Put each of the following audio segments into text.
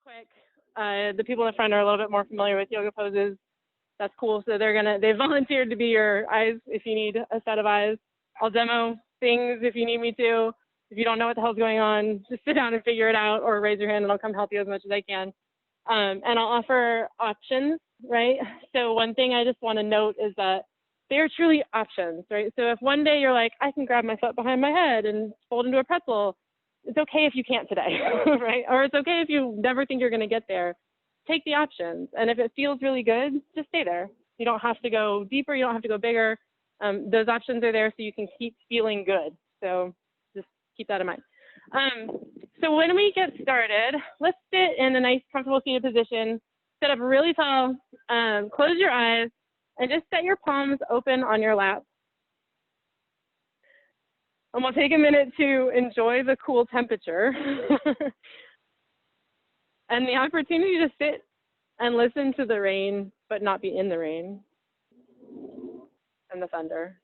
quick. The people in the front are a little bit more familiar with yoga poses. That's cool. So they volunteered to be your eyes if you need a set of eyes. I'll demo things if you need me to. If you don't know what the hell's going on, just sit down and figure it out, or raise your hand and I'll come help you as much as I can. And I'll offer options, right? So one thing I just want to note is that they're truly options, right? So if one day you're like, I can grab my foot behind my head and fold into a pretzel, it's okay if you can't today, right? Or it's okay if you never think you're going to get there. Take the options. And if it feels really good, just stay there. You don't have to go deeper. You don't have to go bigger. Those options are there so you can keep feeling good. So just keep that in mind. So when we get started, let's sit in a nice, comfortable seated position. Sit up really tall. Close your eyes and just set your palms open on your lap. And we'll take a minute to enjoy the cool temperature and the opportunity to sit and listen to the rain, but not be in the rain and the thunder.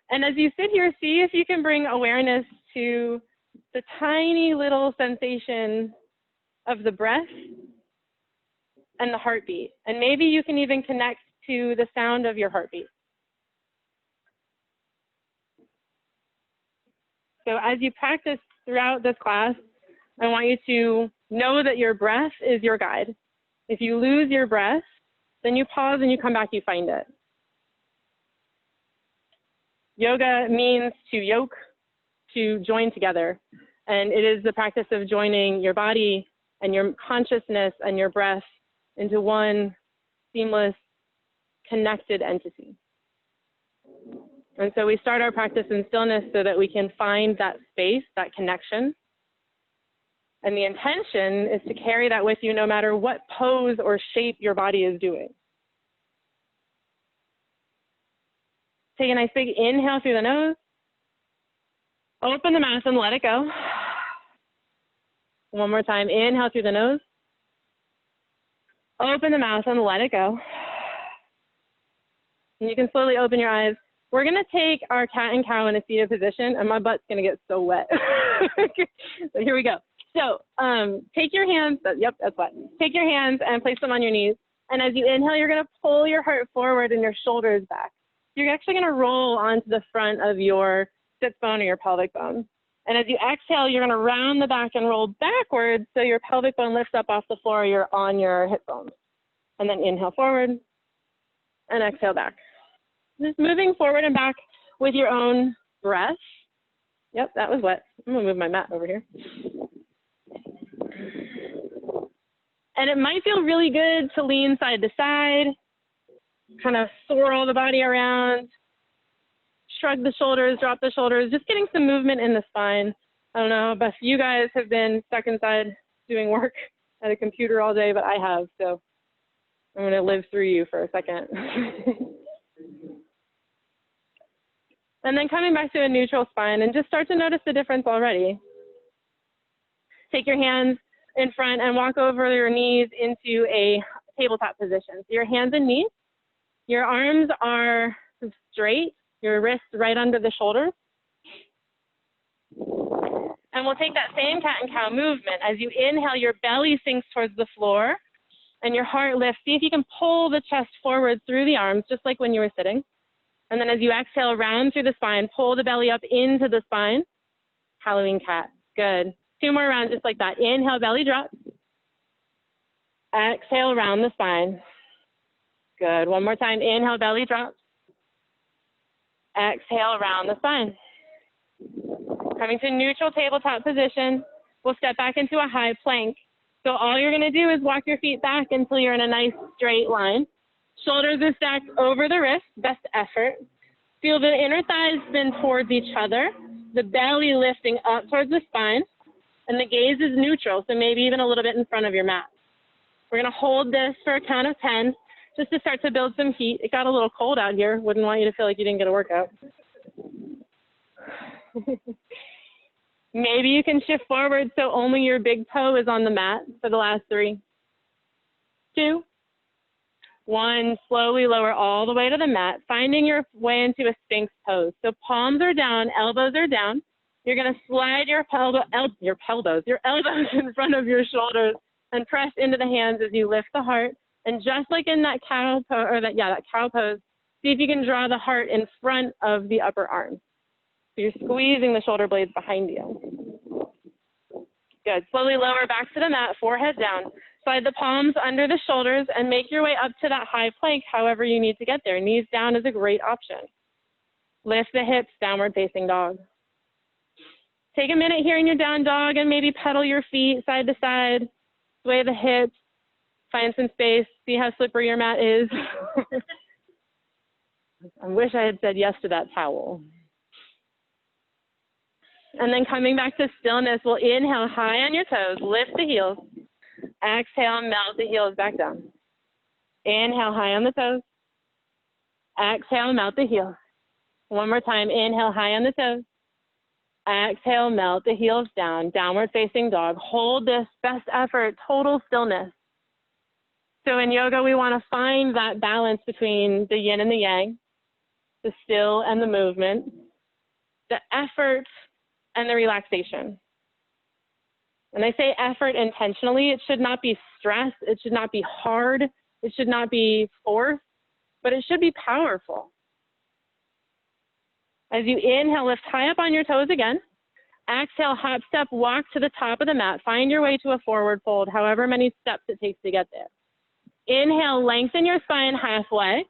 And as you sit here, see if you can bring awareness to the tiny little sensation of the breath and the heartbeat. And maybe you can even connect to the sound of your heartbeat. So as you practice throughout this class, I want you to know that your breath is your guide. If you lose your breath, then you pause and you come back, you find it. Yoga means to yoke, to join together. And it is the practice of joining your body and your consciousness and your breath into one seamless, connected entity. And so we start our practice in stillness so that we can find that space, that connection. And the intention is to carry that with you no matter what pose or shape your body is doing. Take a nice big inhale through the nose. Open the mouth and let it go. One more time. Inhale through the nose. Open the mouth and let it go. And you can slowly open your eyes. We're going to take our cat and cow in a seated position, and my butt's going to get so wet. So here we go. So take your hands. Yep, that's wet. Take your hands and place them on your knees. And as you inhale, you're going to pull your heart forward and your shoulders back. You're actually going to roll onto the front of your sit bone or your pelvic bone. And as you exhale, you're going to round the back and roll backwards so your pelvic bone lifts up off the floor, you're on your hip bones. And then inhale forward and exhale back. Just moving forward and back with your own breath. Yep, that was wet. I'm going to move my mat over here. And it might feel really good to lean side to side, kind of swirl the body around, shrug the shoulders, drop the shoulders, just getting some movement in the spine. I don't know, but you guys have been stuck inside doing work at a computer all day, but I have, so I'm going to live through you for a second. And then coming back to a neutral spine and just start to notice the difference already. Take your hands in front and walk over your knees into a tabletop position. So your hands and knees, your arms are straight, your wrists right under the shoulders. And we'll take that same cat and cow movement. As you inhale, your belly sinks towards the floor and your heart lifts. See if you can pull the chest forward through the arms, just like when you were sitting. And then as you exhale, round through the spine, pull the belly up into the spine. Halloween cat. Good. 2 more rounds just like that. Inhale, belly drop. Exhale, round the spine. Good. One more time. Inhale, belly drop. Exhale, round the spine. Coming to neutral tabletop position, we'll step back into a high plank. So all you're going to do is walk your feet back until you're in a nice straight line. Shoulders are stacked over the wrist, best effort. Feel the inner thighs spin towards each other, the belly lifting up towards the spine, and the gaze is neutral, so maybe even a little bit in front of your mat. We're going to hold this for a count of 10, just to start to build some heat. It got a little cold out here. Wouldn't want you to feel like you didn't get a workout. Maybe you can shift forward so only your big toe is on the mat for the last 3, 2, 1, slowly lower all the way to the mat, finding your way into a Sphinx pose. So palms are down, elbows are down. You're going to slide your elbows in front of your shoulders and press into the hands as you lift the heart. And just like in that cow pose, that cow pose, see if you can draw the heart in front of the upper arm. So you're squeezing the shoulder blades behind you. Good. Slowly lower back to the mat, forehead down. Slide the palms under the shoulders and make your way up to that high plank however you need to get there. Knees down is a great option. Lift the hips, downward facing dog. Take a minute here in your down dog and maybe pedal your feet side to side. Sway the hips. Find some space. See how slippery your mat is. I wish I had said yes to that towel. And then coming back to stillness, we'll inhale high on your toes, lift the heels. Exhale, melt the heels back down. Inhale high on the toes. Exhale, melt the heels. One more time, inhale high on the toes. Exhale, melt the heels down, downward facing dog. Hold this, best effort, total stillness. So in yoga, we want to find that balance between the yin and the yang, the still and the movement, the effort and the relaxation. And I say effort intentionally. It should not be stress. It should not be hard. It should not be forced, but it should be powerful. As you inhale, lift high up on your toes again. Exhale, hop, step, walk to the top of the mat. Find your way to a forward fold, however many steps it takes to get there. Inhale, lengthen your spine halfway.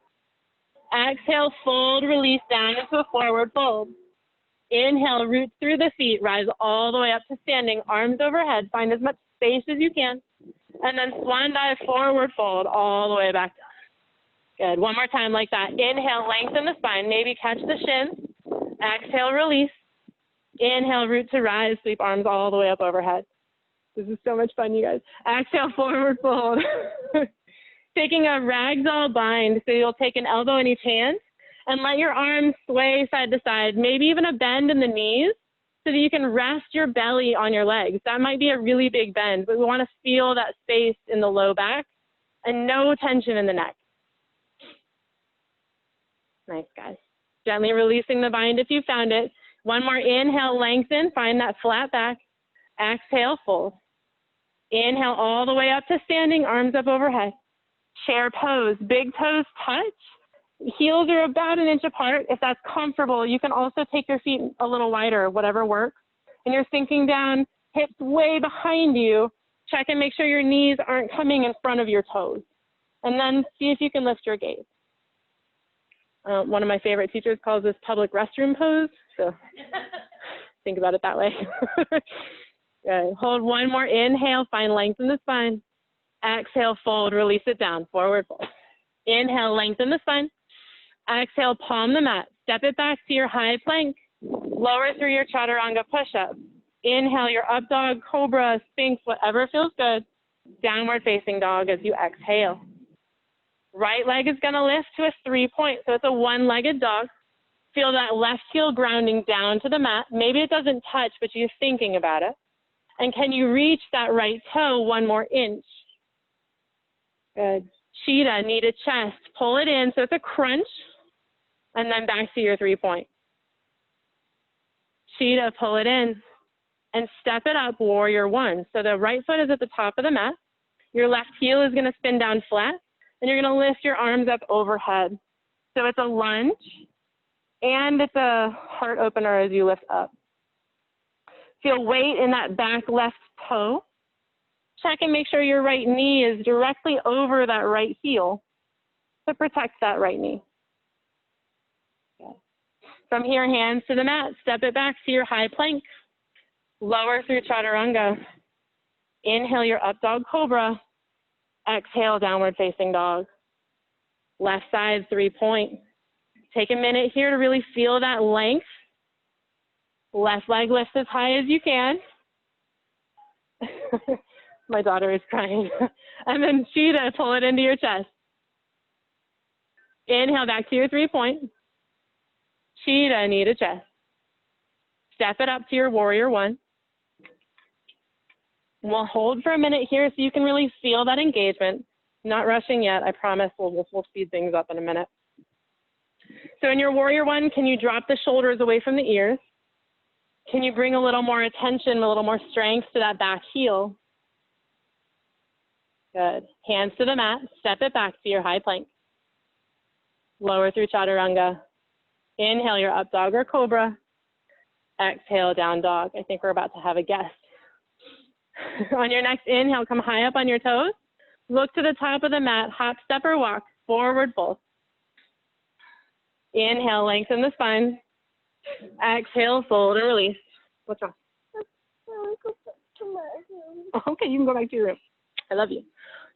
Exhale, fold, release down into a forward fold. Inhale, root through the feet, rise all the way up to standing, arms overhead. Find as much space as you can. And then swan dive, forward fold, all the way back down. Good. One more time like that. Inhale, lengthen the spine. Maybe catch the shins. Exhale, release. Inhale, root to rise. Sweep arms all the way up overhead. This is so much fun, you guys. Exhale, forward fold. Taking a ragdoll bind. So you'll take an elbow in each hand and let your arms sway side to side, maybe even a bend in the knees so that you can rest your belly on your legs. That might be a really big bend, but we want to feel that space in the low back and no tension in the neck. Nice, guys. Gently releasing the bind if you found it. One more inhale, lengthen, find that flat back. Exhale, fold. Inhale all the way up to standing, arms up overhead. Chair pose, big toes touch. Heels are about an inch apart. If that's comfortable, you can also take your feet a little wider, whatever works. And you're sinking down, hips way behind you. Check and make sure your knees aren't coming in front of your toes. And then see if you can lift your gaze. One of my favorite teachers calls this public restroom pose. So think about it that way. Good. Hold one more inhale, find length in the spine. Exhale, fold, release it down, forward fold. Inhale, lengthen the spine. Exhale, palm the mat. Step it back to your high plank. Lower through your chaturanga push-up. Inhale your up dog, cobra, sphinx, whatever feels good. Downward facing dog as you exhale. Right leg is going to lift to a 3-point, so it's a one-legged dog. Feel that left heel grounding down to the mat. Maybe it doesn't touch, but you're thinking about it. And can you reach that right toe one more inch? Good. Cheetah, knee to chest. Pull it in so it's a crunch, and then back to your 3-point. Cheetah, pull it in, and step it up, warrior one. So the right foot is at the top of the mat. Your left heel is going to spin down flat, and you're going to lift your arms up overhead. So it's a lunge, and it's a heart opener as you lift up. Feel weight in that back left toe. Check and make sure your right knee is directly over that right heel to protect that right knee. Okay. From here, hands to the mat. Step it back to your high plank. Lower through chaturanga. Inhale your up dog cobra. Exhale, downward facing dog. Left side, 3-point. Take a minute here to really feel that length. Left leg lifts as high as you can. My daughter is crying. And then cheetah, pull it into your chest. Inhale back to your 3-point. Cheetah, knee to chest. Step it up to your warrior one. We'll hold for a minute here so you can really feel that engagement. Not rushing yet, I promise we'll speed things up in a minute. So in your warrior one, can you drop the shoulders away from the ears? Can you bring a little more attention, a little more strength to that back heel? Good. Hands to the mat, step it back to your high plank. Lower through chaturanga. Inhale your up dog or cobra. Exhale, down dog. I think we're about to have a guest. On your next inhale, come high up on your toes. Look to the top of the mat, hop, step, or walk, forward fold. Inhale, lengthen the spine. Exhale, fold and release. What's wrong? Okay, you can go back to your room. I love you.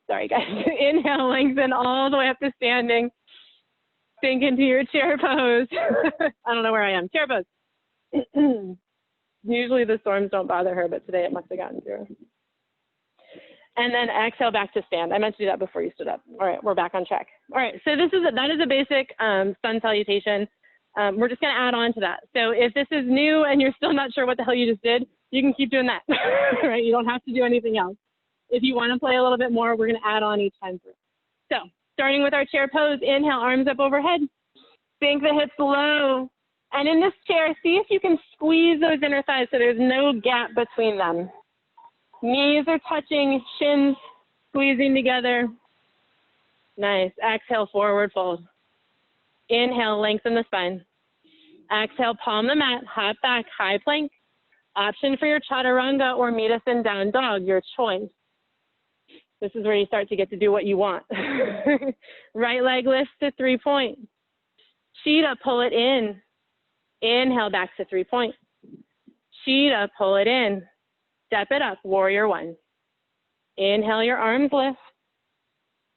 Sorry, guys. Inhale, lengthen all the way up to standing. Sink into your chair pose. I don't know where I am. Chair pose. Usually the storms don't bother her, but today it must have gotten through. And then exhale back to stand. I meant to do that before you stood up. All right, we're back on track. All right, so that is a basic sun salutation. We're just going to add on to that. So if this is new and you're still not sure what the hell you just did, you can keep doing that. Right? You don't have to do anything else. If you want to play a little bit more, we're going to add on each time through. So starting with our chair pose, inhale, arms up overhead. Sink the hips low. And in this chair, see if you can squeeze those inner thighs so there's no gap between them. Knees are touching, shins squeezing together. Nice. Exhale, forward fold. Inhale, lengthen the spine. Exhale, palm the mat, hop back, high plank. Option for your chaturanga or meet us in down dog, your choice. This is where you start to get to do what you want. Right leg lifts to 3 point. Shita, pull it in. Inhale, back to 3 point. Shita, pull it in. Step it up, warrior one. Inhale, your arms lift.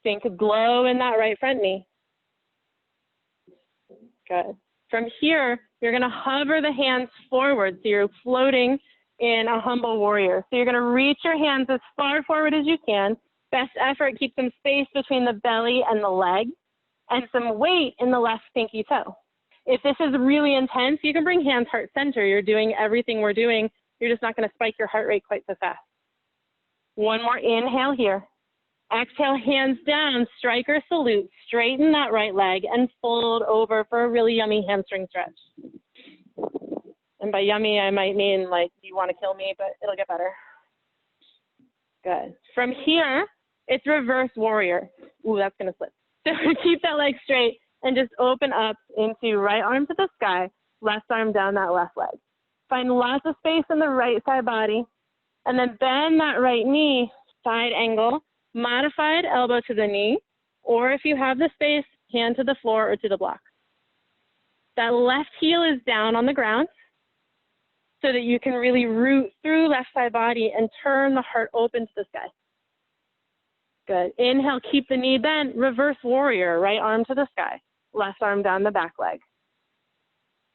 Think glow in that right front knee. Good. From here, you're going to hover the hands forward. So you're floating in a humble warrior. So you're going to reach your hands as far forward as you can. Best effort, keep some space between the belly and the leg and some weight in the left pinky toe. If this is really intense, you can bring hands heart center. You're doing everything we're doing. You're just not going to spike your heart rate quite so fast. One more inhale here. Exhale, hands down, striker salute. Straighten that right leg and fold over for a really yummy hamstring stretch. And by yummy, I might mean like you want to kill me, but it'll get better. Good. From here, it's reverse warrior. Ooh, that's going to slip. So keep that leg straight and just open up into right arm to the sky, left arm down that left leg. Find lots of space in the right side body, and then bend that right knee, side angle, modified elbow to the knee, or if you have the space, hand to the floor or to the block. That left heel is down on the ground so that you can really root through left side body and turn the heart open to the sky. Good. Inhale, keep the knee bent, reverse warrior, right arm to the sky, left arm down the back leg.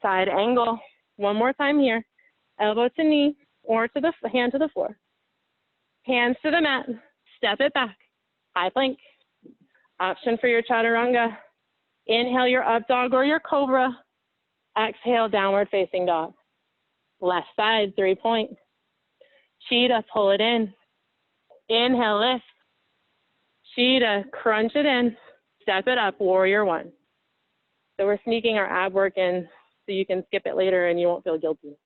Side angle. One more time here. Elbow to knee or to the hand to the floor. Hands to the mat. Step it back. High plank. Option for your chaturanga. Inhale your up dog or your cobra. Exhale, downward facing dog. Left side, 3 point. Shita, pull it in. Inhale, lift. Shita, crunch it in. Step it up, warrior one. So we're sneaking our ab work in so you can skip it later and you won't feel guilty.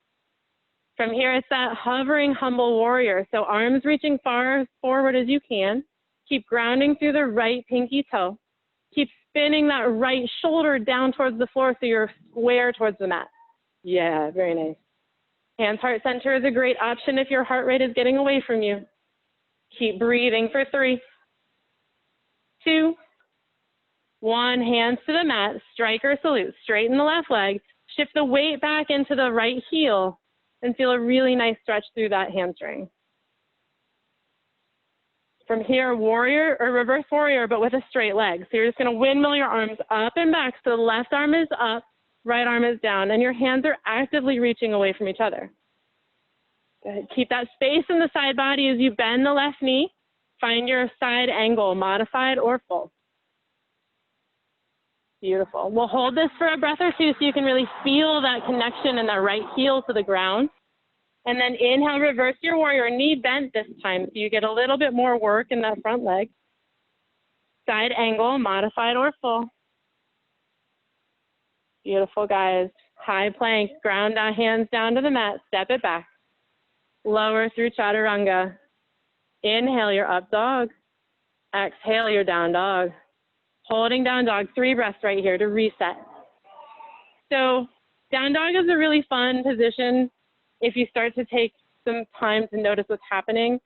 From here, it's that hovering humble warrior. So arms reaching far forward as you can. Keep grounding through the right pinky toe. Keep spinning that right shoulder down towards the floor so you're square towards the mat. Yeah, very nice. Hands heart center is a great option if your heart rate is getting away from you. Keep breathing for 3, 2, 1. Hands to the mat, striker salute. Straighten the left leg. Shift the weight back into the right heel and feel a really nice stretch through that hamstring. From here, warrior or reverse warrior, but with a straight leg. So you're just going to windmill your arms up and back. So the left arm is up, right arm is down, and your hands are actively reaching away from each other. Good. Keep that space in the side body as you bend the left knee. Find your side angle, modified or full. Beautiful. We'll hold this for a breath or two so you can really feel that connection in that right heel to the ground. And then inhale, reverse your warrior, knee bent this time so you get a little bit more work in that front leg. Side angle, modified or full. Beautiful, guys. high plank, ground down, hands down to the mat, step it back. Lower through chaturanga. Inhale your up dog. Exhale your down dog. Holding down dog, 3 breaths right here to reset. So down dog is a really fun position if you start to take some time to notice what's happening.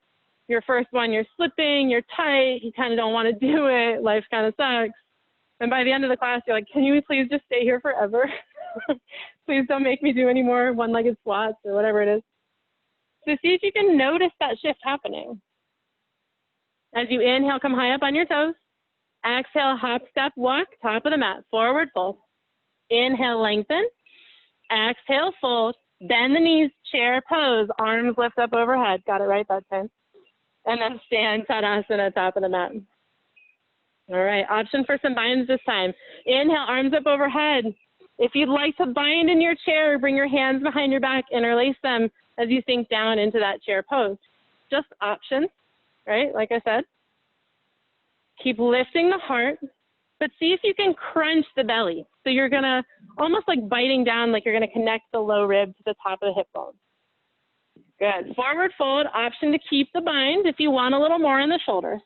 Your first one, you're slipping, you're tight, you kind of don't want to do it, life kind of sucks. And by the end of the class, you're like, can you please just stay here forever? Please don't make me do any more one-legged squats or whatever it is. So see if you can notice that shift happening. As you inhale, come high up on your toes. Exhale, hop, step, walk, top of the mat, forward fold. Inhale, lengthen. Exhale, fold. Bend the knees, chair pose, arms lift up overhead. Got it right that time. And then stand, Tadasana, top of the mat. All right, option for some binds this time. Inhale, arms up overhead. If you'd like to bind in your chair, bring your hands behind your back, interlace them as you sink down into that chair pose. Just options, right? Like I said. Keep lifting the heart, but see if you can crunch the belly. So you're gonna, almost like biting down, like you're gonna connect the low rib to the top of the hip bone. Good. Forward fold, option to keep the bind if you want a little more in the shoulders.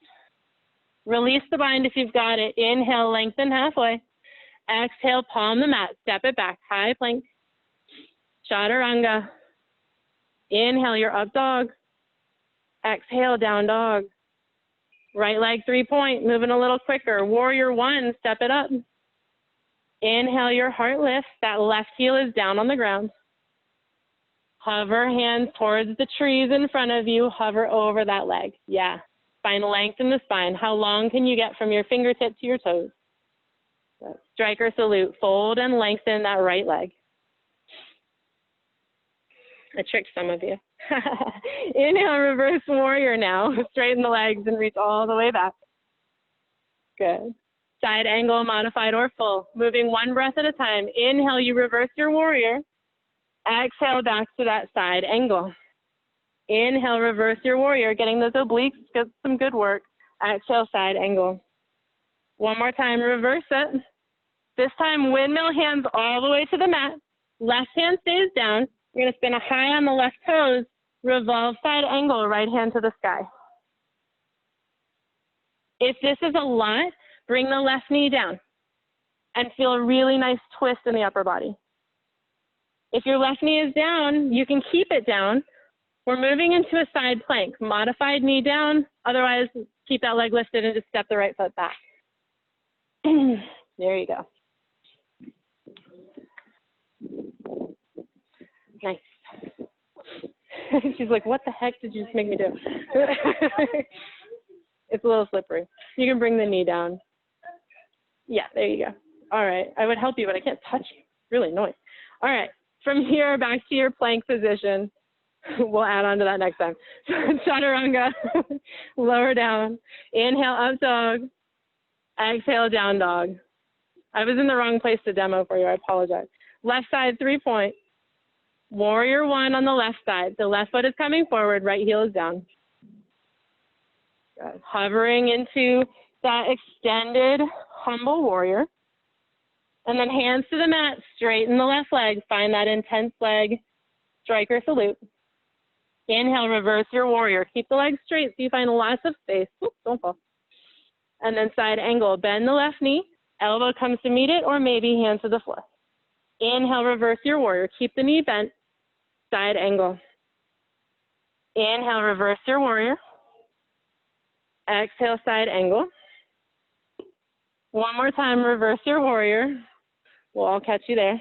Release the bind if you've got it. Inhale, lengthen halfway. Exhale, palm the mat, step it back, high plank. Chaturanga. Inhale, your up dog. Exhale, down dog. Right leg 3-point, moving a little quicker. Warrior 1, step it up. Inhale, your heart lifts. That left heel is down on the ground. Hover hands towards the trees in front of you. Hover over that leg. Yeah. Find length in the spine. How long can you get from your fingertip to your toes? Striker salute. Fold and lengthen that right leg. I tricked some of you. Inhale, reverse warrior now. Straighten the legs and reach all the way back. Good. Side angle, modified or full. Moving 1 breath at a time. Inhale, you reverse your warrior. Exhale, back to that side angle. Inhale, reverse your warrior. Getting those obliques, get some good work. Exhale, side angle. 1 more time, reverse it. This time, windmill hands all the way to the mat. Left hand stays down. You're going to spin a high on the left toes, revolve side angle, right hand to the sky. If this is a lot, bring the left knee down and feel a really nice twist in the upper body. If your left knee is down, you can keep it down. We're moving into a side plank, modified knee down, otherwise keep that leg lifted and just step the right foot back. There you go. Nice. She's like, what the heck did you just make me do? It's a little slippery. You can bring the knee down. Yeah, there you go. All right. I would help you, but I can't touch you. It's really annoying. All right. From here, back to your plank position. We'll add on to that next time. Chaturanga. Lower down. Inhale, up dog. Exhale, down dog. I was in the wrong place to demo for you. I apologize. Left side, 3-point. Warrior 1 on the left side. The left foot is coming forward, right heel is down. Good. Hovering into that extended humble warrior. And then hands to the mat, straighten the left leg. Find that intense leg, striker salute. Inhale, reverse your warrior. Keep the legs straight so you find lots of space. Oops, don't fall. And then side angle. Bend the left knee. Elbow comes to meet it, or maybe hand to the floor. Inhale, reverse your warrior. Keep the knee bent. Side angle. Inhale, reverse your warrior. Exhale, side angle. 1 more time, reverse your warrior. We'll all catch you there.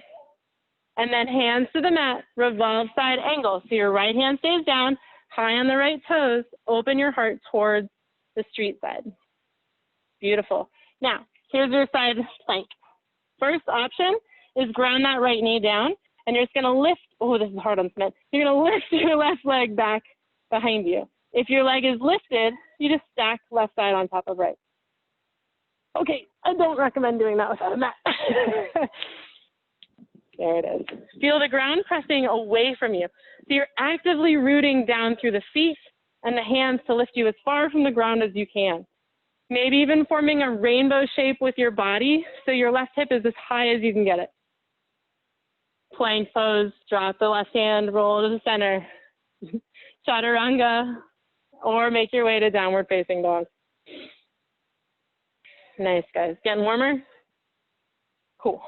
And then hands to the mat, revolve side angle. So your right hand stays down, high on the right toes. Open your heart towards the street side. Beautiful. Now, here's your side plank. First option is ground that right knee down, and you're just going to lift. Oh, this is hard on cement. You're going to lift your left leg back behind you. If your leg is lifted, you just stack left side on top of right. Okay, I don't recommend doing that without a mat. There it is. Feel the ground pressing away from you. So you're actively rooting down through the feet and the hands to lift you as far from the ground as you can. Maybe even forming a rainbow shape with your body so your left hip is as high as you can get it. Plank pose, drop the left hand, roll to the center. Chaturanga, or make your way to downward facing dog. Nice, guys. Getting warmer? Cool.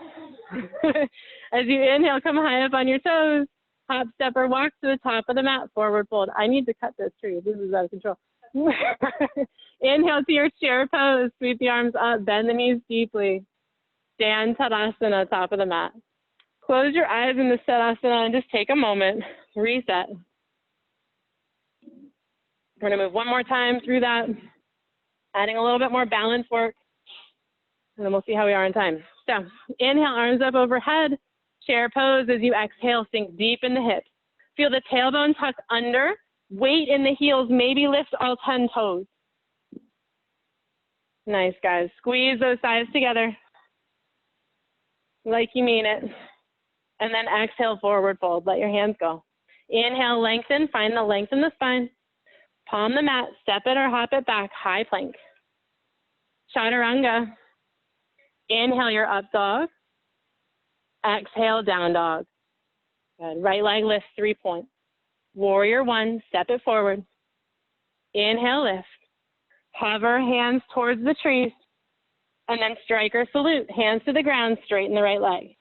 As you inhale, come high up on your toes. Hop, step, or walk to the top of the mat, forward fold. I need to cut this tree. This is out of control. Inhale to your chair pose. Sweep the arms up, bend the knees deeply. Stand Tadasana, top of the mat. Close your eyes in the Tadasana and just take a moment. Reset. We're going to move one more time through that, adding a little bit more balance work, and then we'll see how we are in time. So inhale, arms up overhead, chair pose. As you exhale, sink deep in the hips. Feel the tailbone tuck under, weight in the heels, maybe lift all 10 toes. Nice, guys. Squeeze those thighs together like you mean it. And then exhale, forward fold. Let your hands go. Inhale, lengthen. Find the length in the spine. Palm the mat. Step it or hop it back. High plank. Chaturanga. Inhale your up dog. Exhale, down dog. Good. Right leg lifts 3 points. Warrior one. Step it forward. Inhale, lift. Hover hands towards the trees. And then striker salute. Hands to the ground. Straighten the right leg.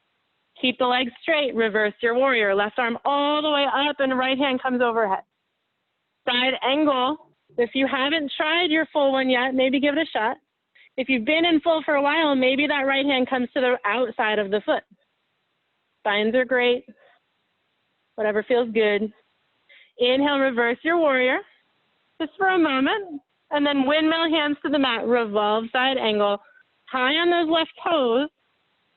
Keep the legs straight. Reverse your warrior. Left arm all the way up and right hand comes overhead. Side angle. If you haven't tried your full one yet, maybe give it a shot. If you've been in full for a while, maybe that right hand comes to the outside of the foot. Spines are great. Whatever feels good. Inhale, reverse your warrior. Just for a moment. And then windmill hands to the mat. Revolve side angle. High on those left toes.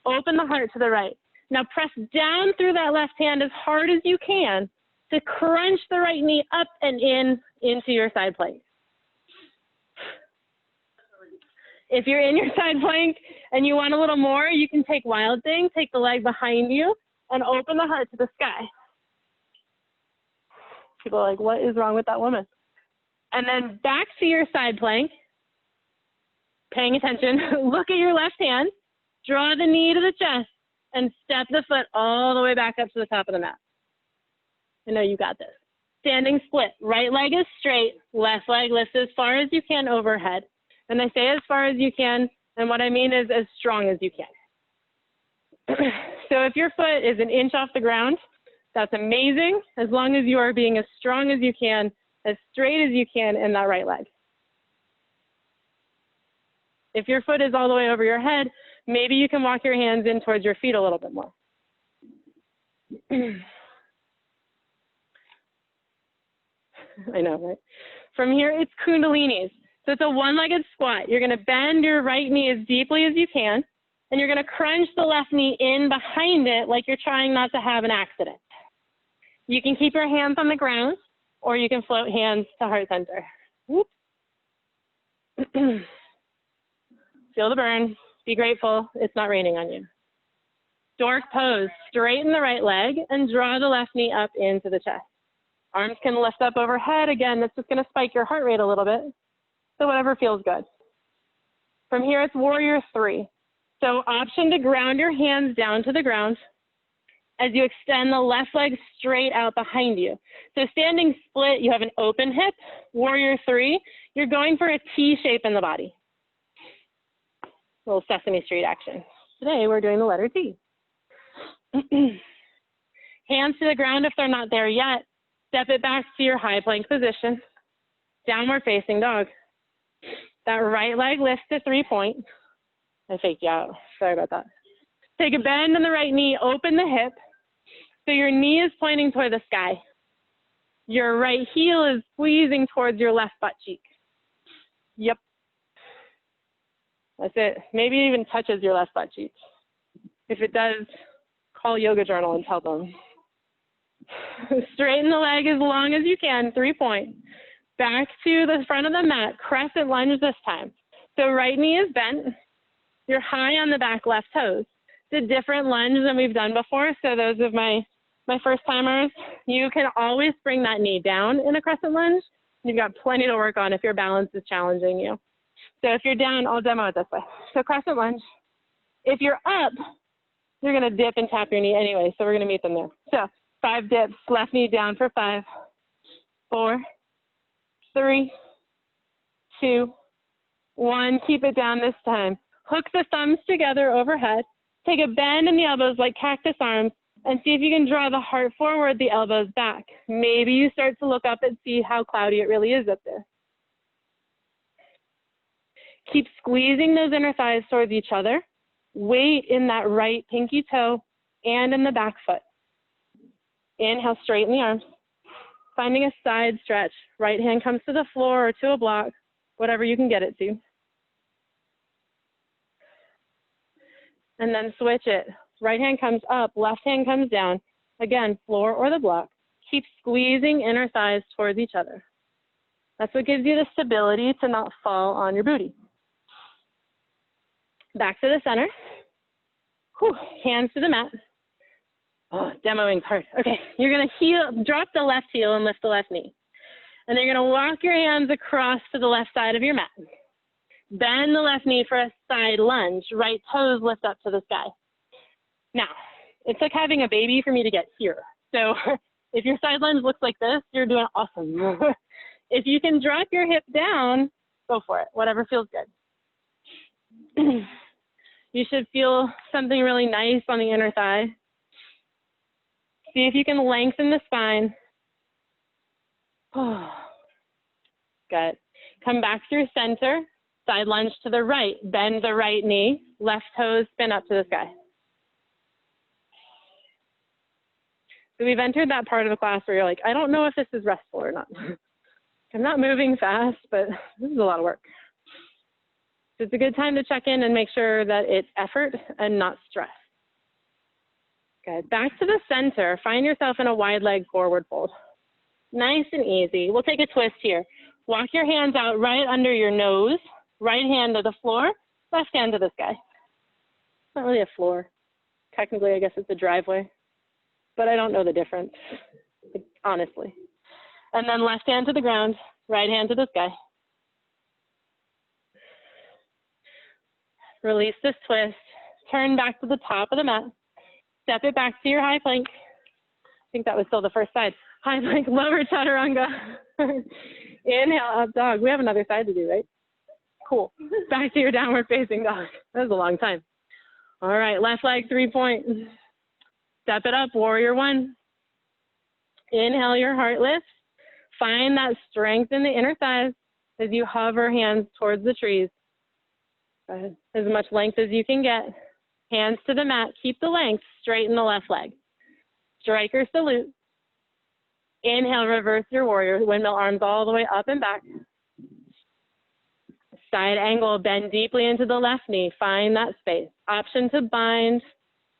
Open the heart to the right. Now press down through that left hand as hard as you can to crunch the right knee up and into your side plank. If you're in your side plank and you want a little more, you can take wild thing, take the leg behind you, and open the heart to the sky. People are like, what is wrong with that woman? And then back to your side plank, paying attention. Look at your left hand, draw the knee to the chest, and step the foot all the way back up to the top of the mat. I know you got this. Standing split. Right leg is straight. Left leg lifts as far as you can overhead. And I say as far as you can, and what I mean is as strong as you can. So if your foot is an inch off the ground, that's amazing, as long as you are being as strong as you can, as straight as you can in that right leg. If your foot is all the way over your head, maybe you can walk your hands in towards your feet a little bit more. I know, right? From here, it's Kundalinis. So it's a one-legged squat. You're going to bend your right knee as deeply as you can, and you're going to crunch the left knee in behind it like you're trying not to have an accident. You can keep your hands on the ground, or you can float hands to heart center. Feel the burn. Be grateful it's not raining on you. Stork pose. Straighten the right leg and draw the left knee up into the chest. Arms can lift up overhead. Again, that's just going to spike your heart rate a little bit. So whatever feels good. From here, it's warrior three. So option to ground your hands down to the ground as you extend the left leg straight out behind you. So standing split, you have an open hip. Warrior three, you're going for a T shape in the body. A little Sesame Street action. Today, we're doing the letter T. Hands to the ground if they're not there yet. Step it back to your high plank position. Downward facing dog. That right leg lifts to 3 point. I faked you out. Sorry about that. Take a bend in the right knee. Open the hip. So your knee is pointing toward the sky. Your right heel is squeezing towards your left butt cheek. Yep. That's it. Maybe it even touches your left butt cheek. If it does, call Yoga Journal and tell them. Straighten the leg as long as you can, 3 point. Back to the front of the mat, crescent lunge this time. So right knee is bent. You're high on the back left toes. It's a different lunge than we've done before. So those of my first timers, you can always bring that knee down in a crescent lunge. You've got plenty to work on if your balance is challenging you. So if you're down, I'll demo it this way. So crescent lunge. If you're up, you're gonna dip and tap your knee anyway, so we're gonna meet them there. So 5 dips, left knee down for 5, 4, 3, 2, 1. Keep it down this time. Hook the thumbs together overhead. Take a bend in the elbows like cactus arms and see if you can draw the heart forward, the elbows back. Maybe you start to look up and see how cloudy it really is up there. Keep squeezing those inner thighs towards each other. Weight in that right pinky toe and in the back foot. Inhale, straighten the arms. Finding a side stretch. Right hand comes to the floor or to a block, whatever you can get it to. And then switch it. Right hand comes up, left hand comes down. Again, floor or the block. Keep squeezing inner thighs towards each other. That's what gives you the stability to not fall on your booty. Back to the center. Whew. Hands to the mat. Oh, demoing's hard. Okay, you're gonna drop the left heel and lift the left knee. And then you're gonna walk your hands across to the left side of your mat. Bend the left knee for a side lunge. Right toes lift up to the sky. Now, it took having a baby for me to get here. So if your side lunge looks like this, you're doing awesome. If you can drop your hip down, go for it, whatever feels good. You should feel something really nice on the inner thigh. See if you can lengthen the spine. Good. Come back through center, side lunge to the right, bend the right knee, left toes spin up to the sky. So we've entered that part of the class where you're like, I don't know if this is restful or not. I'm not moving fast, but this is a lot of work. So it's a good time to check in and make sure that it's effort and not stress. Good. Back to the center. Find yourself in a wide leg forward fold. Nice and easy. We'll take a twist here. Walk your hands out right under your nose. Right hand to the floor, left hand to the sky. It's not really a floor. Technically, I guess it's a driveway, but I don't know the difference, honestly. And then left hand to the ground, right hand to the sky. Release this twist. Turn back to the top of the mat. Step it back to your high plank. I think that was still the first side. High plank, lower chaturanga. Inhale, up dog. We have another side to do, right? Cool. Back to your downward facing dog. That was a long time. All right, left leg, 3-point. Step it up, warrior 1. Inhale, your heart lifts. Find that strength in the inner thighs as you hover hands towards the trees. As much length as you can get. Hands to the mat. Keep the length. Straighten the left leg. Striker salute. Inhale, reverse your warrior. Windmill arms all the way up and back. Side angle. Bend deeply into the left knee. Find that space. Option to bind.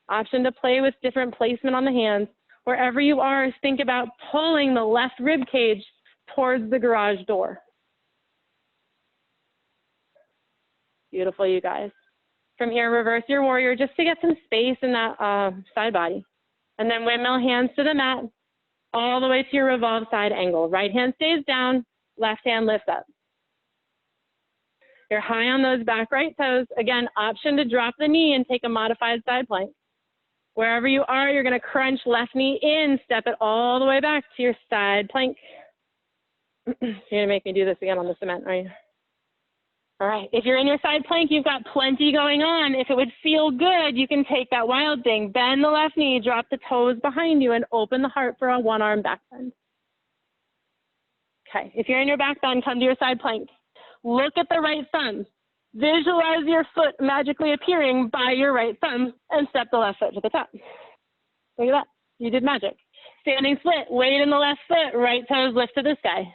Option to play with different placement on the hands. Wherever you are, think about pulling the left rib cage towards the garage door. Beautiful, you guys. From here, reverse your warrior just to get some space in that side body. And then windmill hands to the mat, all the way to your revolve side angle. Right hand stays down, left hand lifts up. You're high on those back right toes. Again, option to drop the knee and take a modified side plank. Wherever you are, you're gonna crunch left knee in, step it all the way back to your side plank. You're gonna make me do this again on the cement, right? All right, if you're in your side plank, you've got plenty going on. If it would feel good, you can take that wild thing. Bend the left knee, drop the toes behind you, and open the heart for a one-arm back bend. Okay, if you're in your back bend, come to your side plank. Look at the right thumb. Visualize your foot magically appearing by your right thumb and step the left foot to the top. Look at that, you did magic. Standing split, weight in the left foot, right toes lift to the sky.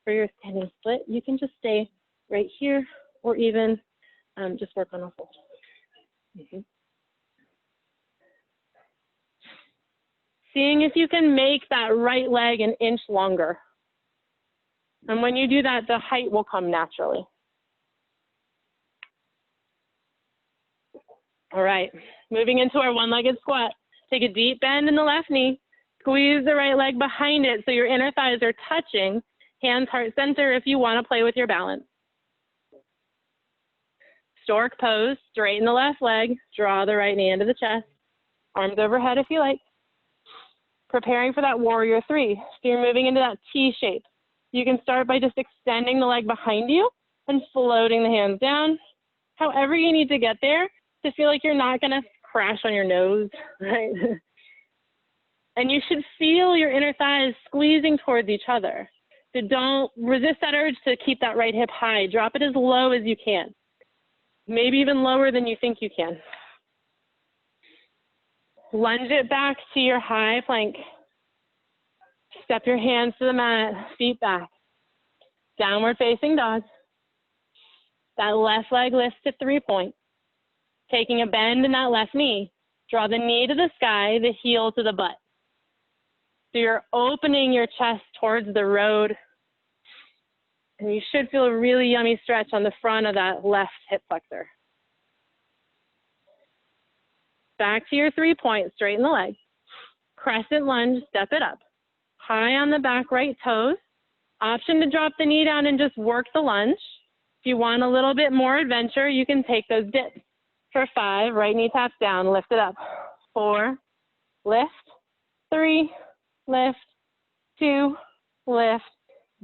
For your standing split, you can just stay right here or even just work on a fold. Seeing if you can make that right leg an inch longer. And when you do that, the height will come naturally. All right, moving into our one-legged squat. Take a deep bend in the left knee, squeeze the right leg behind it so your inner thighs are touching. Hands heart center if you want to play with your balance. stork pose, straighten the left leg, draw the right knee into the chest, arms overhead if you like. Preparing for that warrior three. So you're moving into that T shape. You can start by just extending the leg behind you and floating the hands down. However you need to get there to feel like you're not gonna crash on your nose, right? And you should feel your inner thighs squeezing towards each other. So don't resist that urge to keep that right hip high. Drop it as low as you can. Maybe even lower than you think you can. Lunge it back to your high plank. Step your hands to the mat, feet back. Downward facing dog. That left leg lifts to 3 point. Taking a bend in that left knee. Draw the knee to the sky, the heel to the butt. So you're opening your chest towards the road. And you should feel a really yummy stretch on the front of that left hip flexor. Back to your 3 point, straighten the leg. Crescent lunge, step it up. High on the back right toes. Option to drop the knee down and just work the lunge. If you want a little bit more adventure, you can take those dips. For 5, right knee taps down, lift it up. 4, lift. 3, lift. 2, lift.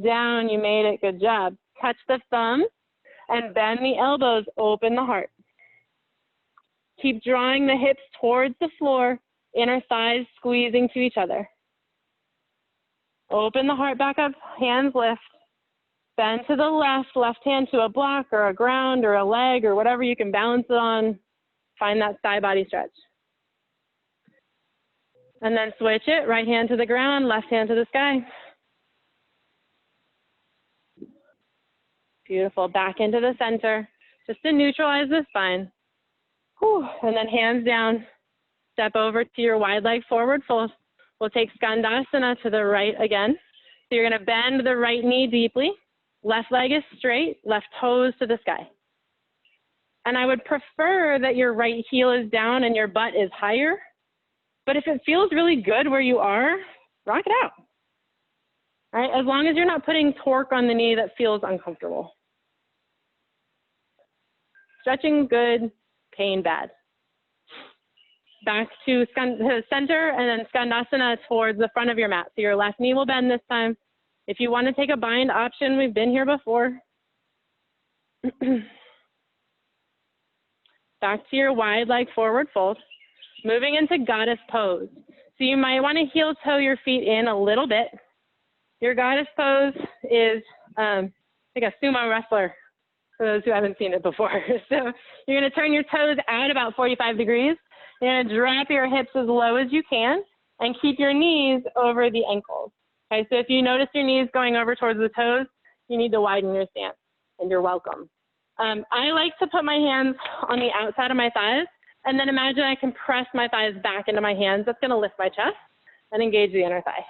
Down, you made it, good job. Touch the thumb and bend the elbows, open the heart. Keep drawing the hips towards the floor, inner thighs squeezing to each other. Open the heart back up, hands lift. Bend to the left, left hand to a block or a ground or a leg or whatever you can balance it on. Find that side body stretch. And then switch it, right hand to the ground, left hand to the sky. Beautiful, back into the center, just to neutralize the spine. Whew. And then hands down, step over to your wide leg forward fold. We'll take Skandasana to the right again. So you're gonna bend the right knee deeply. Left leg is straight, left toes to the sky. And I would prefer that your right heel is down and your butt is higher. But if it feels really good where you are, rock it out. All right, as long as you're not putting torque on the knee that feels uncomfortable. Stretching good, pain bad. Back to center and then Skandasana towards the front of your mat. So your left knee will bend this time. If you want to take a bind option, we've been here before. Back to your wide leg forward fold. Moving into goddess pose. So you might want to heel toe your feet in a little bit. Your goddess pose is like a sumo wrestler, for those who haven't seen it before. So you're going to turn your toes out about 45 degrees. You're going to drop your hips as low as you can and keep your knees over the ankles. Okay, so if you notice your knees going over towards the toes, you need to widen your stance, and you're welcome. I like to put my hands on the outside of my thighs, and then imagine I can press my thighs back into my hands. That's going to lift my chest and engage the inner thigh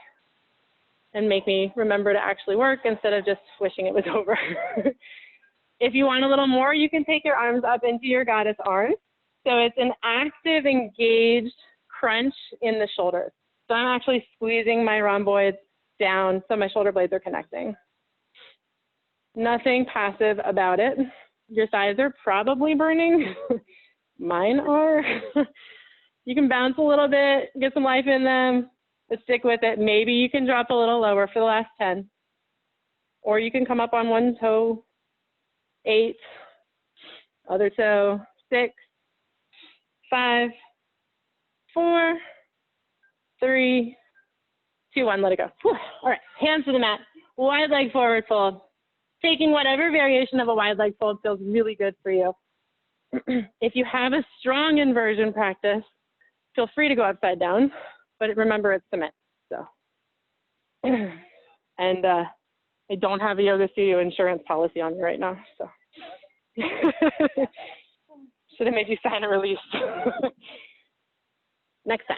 and make me remember to actually work instead of just wishing it was over. If you want a little more, you can take your arms up into your goddess arms. So it's an active, engaged crunch in the shoulders. So I'm actually squeezing my rhomboids down so my shoulder blades are connecting. Nothing passive about it. Your thighs are probably burning. Mine are. You can bounce a little bit, get some life in them, but stick with it. Maybe you can drop a little lower for the last 10. Or you can come up on one toe, 8, other toe, 6, 5, 4, 3, 2, 1, let it go. Whew. All right, hands to the mat, wide leg forward fold. Taking whatever variation of a wide leg fold feels really good for you. If you have a strong inversion practice, feel free to go upside down, but remember it's cement, so. And I don't have a yoga studio insurance policy on me right now, so. Should have made you sign a release. Next time.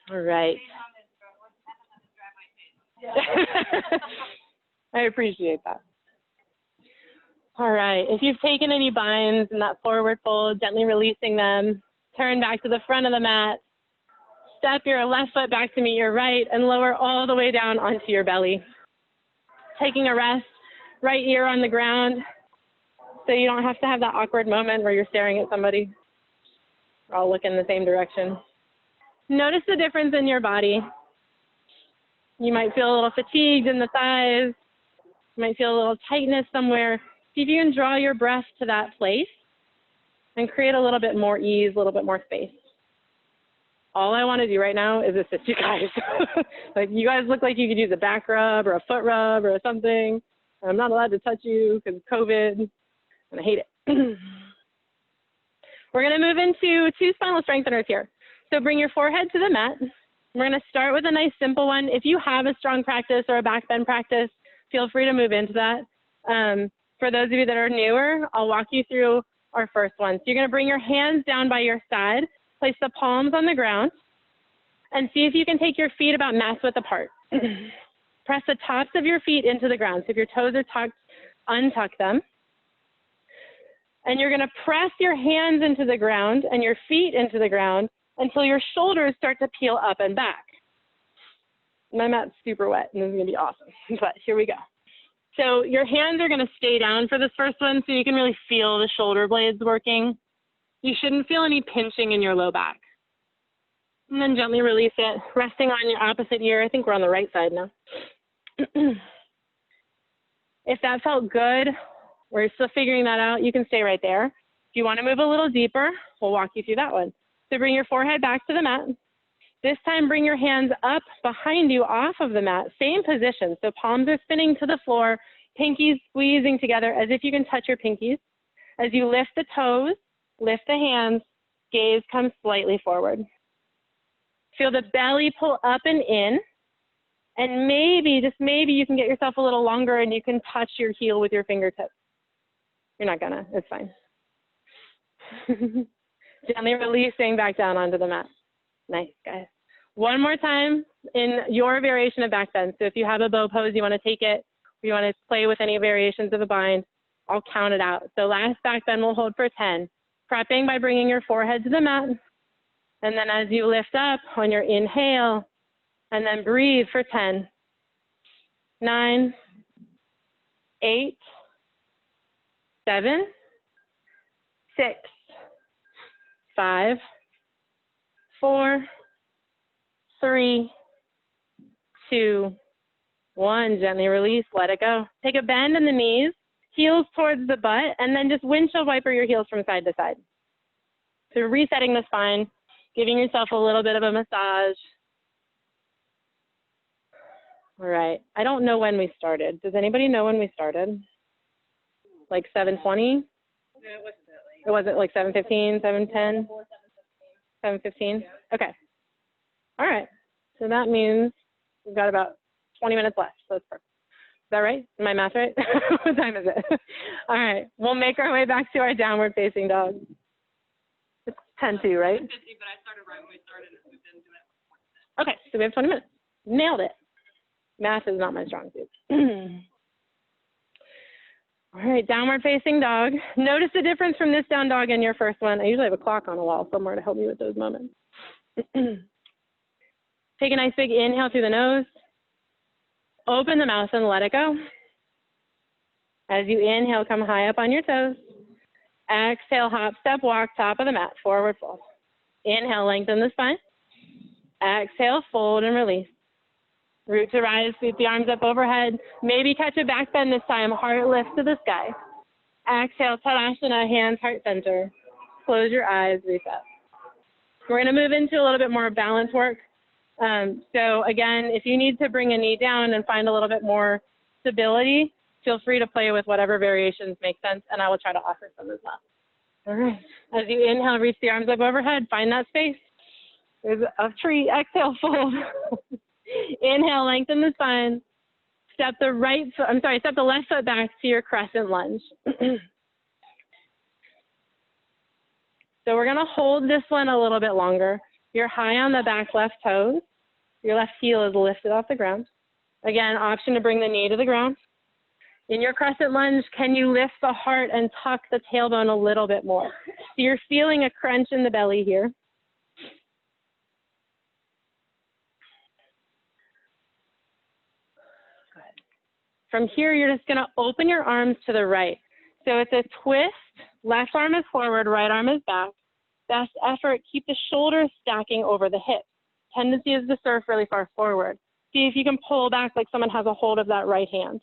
All right. I appreciate that. All right. If you've taken any binds in that forward fold, gently releasing them, turn back to the front of the mat. Step your left foot back to meet your right and lower all the way down onto your belly. Taking a rest, right ear on the ground, so you don't have to have that awkward moment where you're staring at somebody. We're all looking in the same direction. Notice the difference in your body. You might feel a little fatigued in the thighs. You might feel a little tightness somewhere. See if you can draw your breath to that place and create a little bit more ease, a little bit more space. All I want to do right now is assist you guys. Like, you guys look like you could use a back rub or a foot rub or something. I'm not allowed to touch you because of COVID, and I hate it. We're going to move into 2 spinal strengtheners here. So bring your forehead to the mat. We're going to start with a nice simple one. If you have a strong practice or a back bend practice, feel free to move into that. For those of you that are newer, I'll walk you through our first one. So you're going to bring your hands down by your side, place the palms on the ground, and see if you can take your feet about mass width apart. Press the tops of your feet into the ground. So if your toes are tucked, untuck them. And you're going to press your hands into the ground and your feet into the ground until your shoulders start to peel up and back. My mat's super wet, and this is going to be awesome, but here we go. So your hands are going to stay down for this first one so you can really feel the shoulder blades working. You shouldn't feel any pinching in your low back. And then gently release it, resting on your opposite ear. I think we're on the right side now. If that felt good, or you're still figuring that out, you can stay right there. If you want to move a little deeper, we'll walk you through that one. So bring your forehead back to the mat. This time, bring your hands up behind you off of the mat. Same position. So palms are spinning to the floor, pinkies squeezing together as if you can touch your pinkies. As you lift the toes, lift the hands, gaze comes slightly forward. Feel the belly pull up and in. And maybe, just maybe, you can get yourself a little longer and you can touch your heel with your fingertips. You're not gonna, it's fine. Gently releasing back down onto the mat. Nice, guys. One more time in your variation of back bend. So if you have a bow pose, you want to take it, or you want to play with any variations of a bind, I'll count it out. So last back bend we'll hold for 10. Prepping by bringing your forehead to the mat. And then as you lift up on your inhale, and then breathe for 10, 9, 8, 7, 6, 5, 4, 3, 2, 1. Gently release, let it go. Take a bend in the knees, heels towards the butt, and then just windshield wiper your heels from side to side. So resetting the spine, giving yourself a little bit of a massage. All right, I don't know when we started. Does anybody know when we started? Like 7:20? It wasn't like 7:15, 7:10? 7:15? Okay. All right, so that means we've got about 20 minutes left, so that's perfect. Is that right? Is my math right? What time is it? All right, we'll make our way back to our downward facing dog. It's 10:02, right? 10:50, but I started right when we started. We've been doing it. Okay, so we have 20 minutes. Nailed it. Math is not my strong suit. All right, downward facing dog. Notice the difference from this down dog and your first one. I usually have a clock on the wall somewhere to help me with those moments. Take a nice big inhale through the nose. Open the mouth and let it go. As you inhale, come high up on your toes. Exhale, hop, step, walk, top of the mat, forward fold. Inhale, lengthen the spine. Exhale, fold and release. Root to rise, sweep the arms up overhead. Maybe catch a back bend this time, heart lift to the sky. Exhale, Tadasana, hands heart center. Close your eyes, reset. We're gonna move into a little bit more balance work. So again, if you need to bring a knee down and find a little bit more stability, feel free to play with whatever variations make sense, and I will try to offer some as well. All right, as you inhale, reach the arms up overhead, find that space. There's a tree, exhale, fold. Inhale, lengthen the spine. Step the left foot back to your crescent lunge. So we're gonna hold this one a little bit longer. You're high on the back left toes. Your left heel is lifted off the ground. Again, option to bring the knee to the ground. In your crescent lunge, can you lift the heart and tuck the tailbone a little bit more? So you're feeling a crunch in the belly here. From here, you're just gonna open your arms to the right. So it's a twist, left arm is forward, right arm is back. Best effort, keep the shoulders stacking over the hips. Tendency is to surf really far forward. See if you can pull back like someone has a hold of that right hand.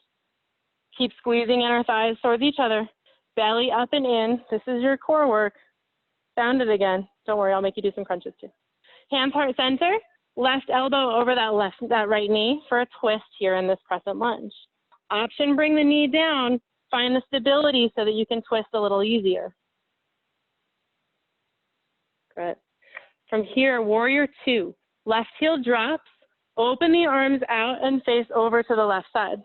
Keep squeezing inner thighs towards each other. Belly up and in. This is your core work. Found it again. Don't worry, I'll make you do some crunches too. Hands heart center. Left elbow over that right knee for a twist here in this crescent lunge. Option, bring the knee down. Find the stability so that you can twist a little easier. Good. From here, warrior two. Left heel drops. Open the arms out and face over to the left side.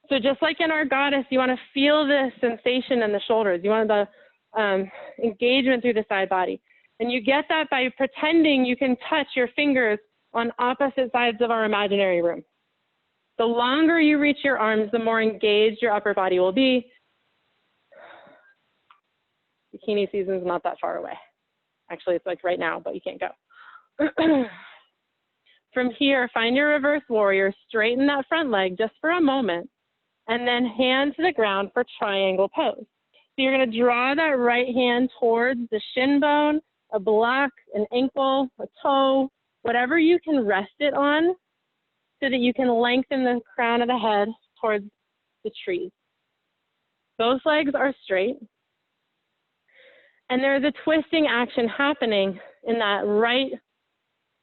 So just like in our goddess, you want to feel the sensation in the shoulders. You want the engagement through the side body. And you get that by pretending you can touch your fingers on opposite sides of our imaginary room. The longer you reach your arms, the more engaged your upper body will be. Bikini season is not that far away. Actually, it's like right now, but you can't go. From here, find your reverse warrior, straighten that front leg just for a moment, and then hand to the ground for triangle pose. So you're gonna draw that right hand towards the shin bone, a block, an ankle, a toe, whatever you can rest it on so that you can lengthen the crown of the head towards the trees. Both legs are straight. And there's a twisting action happening in that right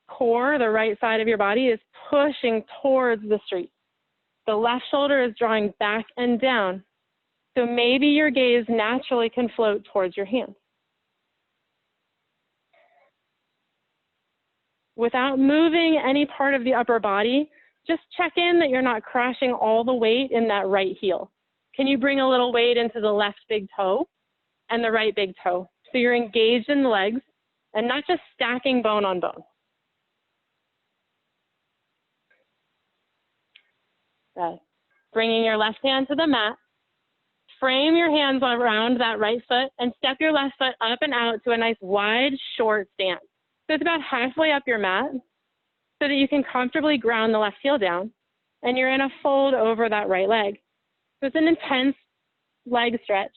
core, the right side of your body is pushing towards the street. The left shoulder is drawing back and down. So maybe your gaze naturally can float towards your hands. Without moving any part of the upper body, just check in that you're not crashing all the weight in that right heel. Can you bring a little weight into the left big toe and the right big toe? So you're engaged in the legs and not just stacking bone on bone. Good. Bringing your left hand to the mat, frame your hands around that right foot and step your left foot up and out to a nice wide, short stance. So it's about halfway up your mat so that you can comfortably ground the left heel down and you're in a fold over that right leg. So it's an intense leg stretch.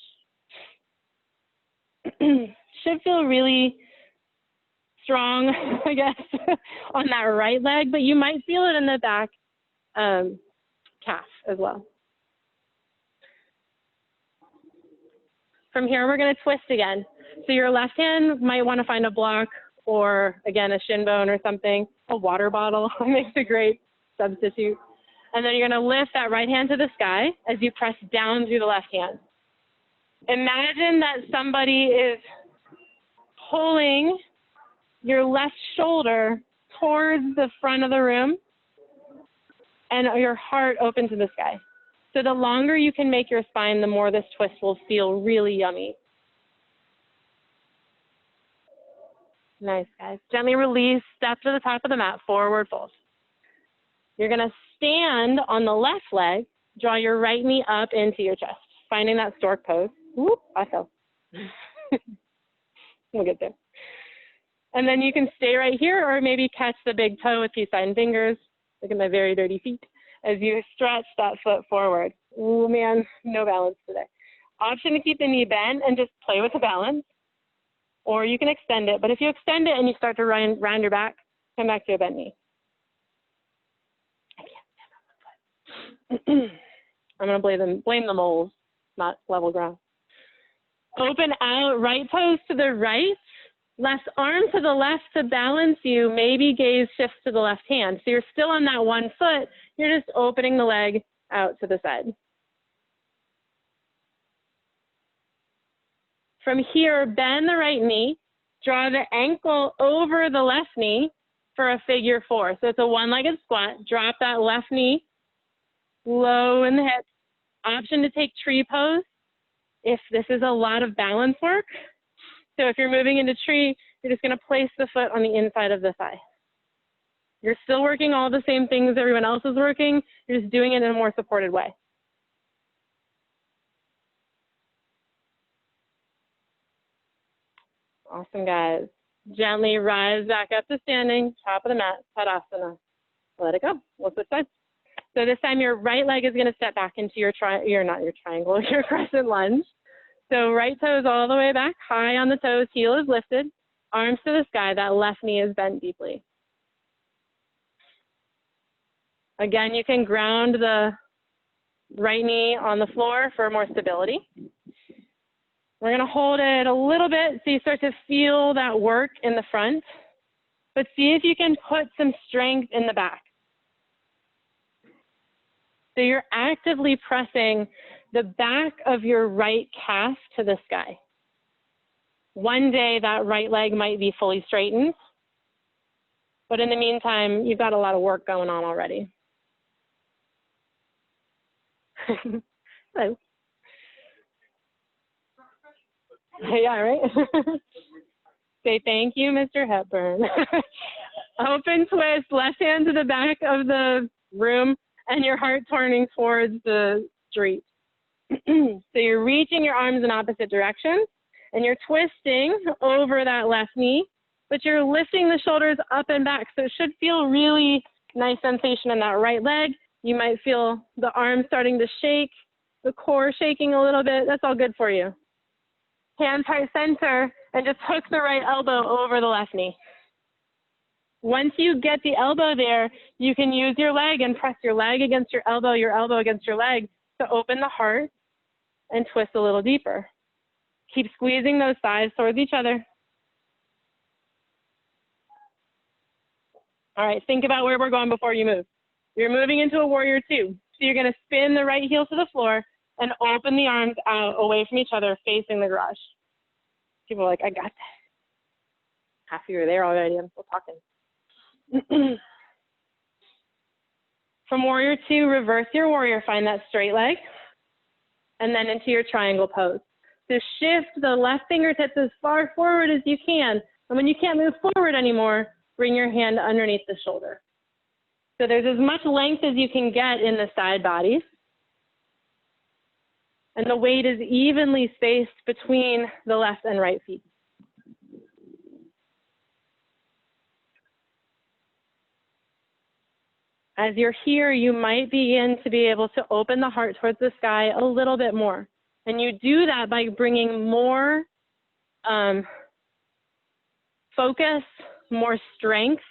Should feel really strong, I guess, on that right leg, but you might feel it in the back calf as well. From here, we're going to twist again. So your left hand might want to find a block or, again, a shin bone or something. A water bottle makes a great substitute. And then you're going to lift that right hand to the sky as you press down through the left hand. Imagine that somebody is pulling your left shoulder towards the front of the room and your heart open to the sky. So the longer you can make your spine, the more this twist will feel really yummy. Nice, guys. Gently release, step to the top of the mat, forward fold. You're going to stand on the left leg, draw your right knee up into your chest, finding that stork pose. Whoop, I fell. We'll get there. And then you can stay right here or maybe catch the big toe with peace sign fingers. Look at my very dirty feet as you stretch that foot forward. Oh man, no balance today. Option to keep the knee bent and just play with the balance, or you can extend it. But if you extend it and you start to round your back, come back to a bent knee. I can't stand on the foot. I'm gonna blame the moles, not level ground. Open out, right toes to the right, left arm to the left to balance you, maybe gaze shifts to the left hand. So you're still on that one foot, you're just opening the leg out to the side. From here, bend the right knee, draw the ankle over the left knee for a figure four. So it's a one-legged squat, drop that left knee, low in the hips. Option to take tree pose if this is a lot of balance work. So if you're moving into tree, you're just gonna place the foot on the inside of the thigh. You're still working all the same things everyone else is working, you're just doing it in a more supported way. Awesome, guys. Gently rise back up to standing, top of the mat, Tadasana. Let it go. We'll switch sides. So this time your right leg is going to step back into your your crescent lunge. So right toes all the way back, high on the toes, heel is lifted, arms to the sky, that left knee is bent deeply. Again, you can ground the right knee on the floor for more stability. We're going to hold it a little bit so you start to feel that work in the front, but see if you can put some strength in the back. So you're actively pressing the back of your right calf to the sky. One day that right leg might be fully straightened, but in the meantime, you've got a lot of work going on already. Hello. Yeah, right? Say thank you, Mr. Hepburn. Open twist, left hand to the back of the room and your heart turning towards the street. So you're reaching your arms in opposite directions and you're twisting over that left knee, but you're lifting the shoulders up and back. So it should feel really nice sensation in that right leg. You might feel the arms starting to shake, the core shaking a little bit. That's all good for you. Hands heart center and just hook the right elbow over the left knee. Once you get the elbow there, you can use your leg and press your leg against your elbow against your leg to open the heart and twist a little deeper. Keep squeezing those thighs towards each other. All right, think about where we're going before you move. You're moving into a warrior two. So you're going to spin the right heel to the floor and open the arms out away from each other, facing the garage. People are like, I got that. Half of you are there already. I'm still talking. From warrior two, reverse your warrior. Find that straight leg. And then into your triangle pose. So shift the left fingertips as far forward as you can. And when you can't move forward anymore, bring your hand underneath the shoulder. So there's as much length as you can get in the side bodies. And the weight is evenly spaced between the left and right feet. As you're here, you might begin to be able to open the heart towards the sky a little bit more. And you do that by bringing more focus, more strength